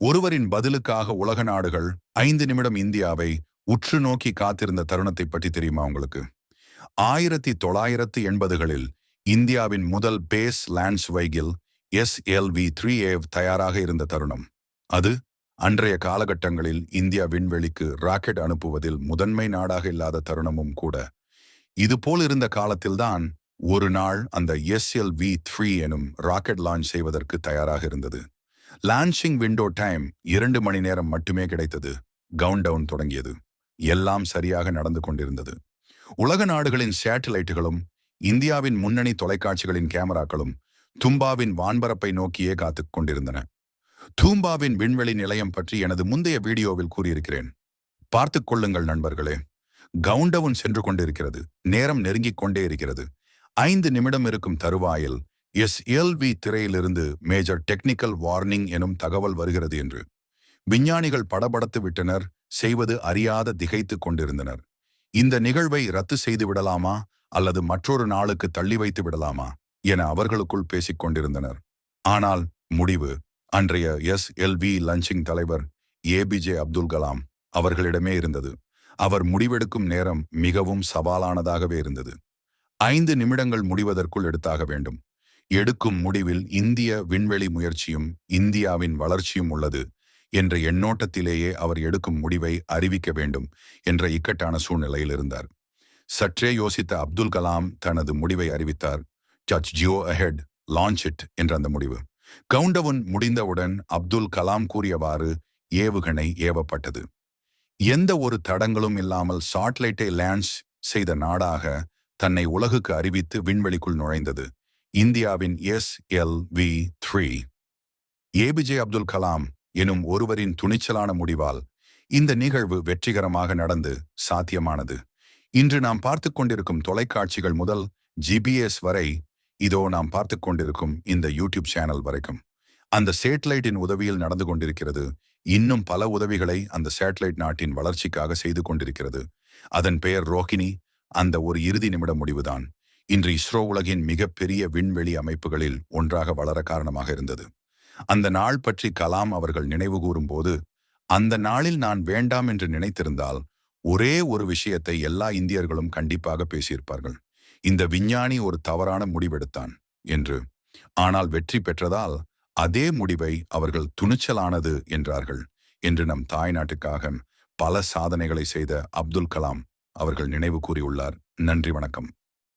ஒருவரின் பதிலுக்காக உலக நாடுகள் 5 நிமிடம் இந்தியாவை உற்று நோக்கி காத்திருந்த தருணத்தை பற்றி தெரியுமா உங்களுக்கு? 1980களில் இந்தியாவின் முதல் பேஸ் லான்ச் வெஹிக்கிள் SLV-3A தயாராக இருந்த தருணம் அது. அன்றைய காலகட்டங்களில் இந்தியா விண்வெளிக்கு ராக்கெட் அனுப்புவதில் முதன்மை நாடாக இல்லாத தருணமும் கூட. இதுபோல் இருந்த காலத்தில்தான் ஒரு நாள் அந்த SLV-3 எனும் ராக்கெட் லான்ச் செய்வதற்கு தயாராக இருந்தது. லான்ச்சிங் விண்டோ டைம் 2 மணி நேரம் மட்டுமே கிடைத்தது. கவுண்டவுன் தொடங்கியது. எல்லாம் சரியாக நடந்து கொண்டிருந்தது. உலக நாடுகளின் சேட்டலைட்டுகளும் இந்தியாவின் முன்னணி தொலைக்காட்சிகளின் கேமராக்களும் தும்பாவின் வான்பரப்பை நோக்கியே காத்துக் கொண்டிருந்தன. தூம்பாவின் விண்வெளி நிலையம் பற்றி எனது முந்தைய வீடியோவில் கூறியிருக்கிறேன். பார்த்துக் கொள்ளுங்கள் நண்பர்களே. கவுண்டவுன் சென்று கொண்டிருக்கிறது. நேரம் நெருங்கிக் கொண்டே இருக்கிறது. 5 நிமிடம் இருக்கும் தருவாயில் SLV திரையிலிருந்து மேஜர் டெக்னிக்கல் வார்னிங் எனும் தகவல் வருகிறது என்று விஞ்ஞானிகள் படபடத்து விட்டனர். செய்வது அறியாத திகைத்து கொண்டிருந்தனர். இந்த நிகழ்வை ரத்து செய்து விடலாமா அல்லது மற்றொரு நாளுக்கு தள்ளி வைத்து விடலாமா என அவர்களுக்குள் பேசிக் கொண்டிருந்தனர். ஆனால் முடிவு அன்றைய SLV லான்ச்சிங் தலைவர் APJ அப்துல் கலாம் அவர்களிடமே இருந்தது. அவர் முடிவெடுக்கும் நேரம் மிகவும் சவாலானதாகவே இருந்தது. 5 நிமிடங்கள் முடிவதற்குள் எடுத்தாக வேண்டும். எடுக்கும் முடிவில் இந்திய விண்வெளி முயற்சியும் இந்தியாவின் வளர்ச்சியும் உள்ளது என்ற எண்ணோட்டத்திலேயே அவர் எடுக்கும் முடிவை அறிவிக்க வேண்டும் என்ற இக்கட்டான சூழ்நிலையில் இருந்தார். சற்றே யோசித்த அப்துல் கலாம் தனது முடிவை அறிவித்தார். Touch Jio ahead, launch it என்ற அந்த முடிவு. கவுண்டவுன் முடிந்தவுடன் அப்துல் கலாம் கூறியவாறு ஏவுகணை ஏவப்பட்டது. எந்த ஒரு தடங்களும் இல்லாமல் சாட்டலைட்டை லான்ச் செய்த நாடாக தன்னை உலகுக்கு அறிவித்து விண்வெளிக்குள் நுழைந்தது இந்தியாவின் SLV-3. APJ அப்துல் கலாம் எனும் ஒருவரின் துணிச்சலான முடிவால் இந்த நிகழ்வு வெற்றிகரமாக நடந்து சாத்தியமானது. இன்று நாம் பார்த்து கொண்டிருக்கும் தொலைக்காட்சிகள் முதல் GPS வரை, இதோ நாம் பார்த்து கொண்டிருக்கும் இந்த யூடியூப் சேனல் வரைக்கும் அந்த சேட்டலைட்டின் உதவியில் நடந்து கொண்டிருக்கிறது. இன்னும் பல உதவிகளை அந்த சேட்டலைட் நாட்டின் வளர்ச்சிக்காக செய்து கொண்டிருக்கிறது. அதன் பெயர் ரோஹிணி. அந்த ஒரு இறுதி நிமிட முடிவுதான் இன்று இஸ்ரோ உலகின் மிகப்பெரிய விண்வெளி அமைப்புகளில் ஒன்றாக வளர காரணமாக இருந்தது. அந்த நாள் பற்றி கலாம் அவர்கள் நினைவு கூறும்போது, அந்த நாளில் நான் வேண்டாம் என்று நினைத்திருந்தால் ஒரே ஒரு விஷயத்தை எல்லா இந்தியர்களும் கண்டிப்பாக பேசியிருப்பார்கள். இந்த விஞ்ஞானி ஒரு தவறான முடிவெடுத்தான் என்று. ஆனால் வெற்றி பெற்றதால் அதே முடிவை அவர்கள் துணிச்சலானது என்றார்கள் என்று நம் தாய்நாட்டுக்காக பல சாதனைகளை செய்த அப்துல் கலாம் அவர்கள் நினைவு கூறியுள்ளார். நன்றி, வணக்கம்.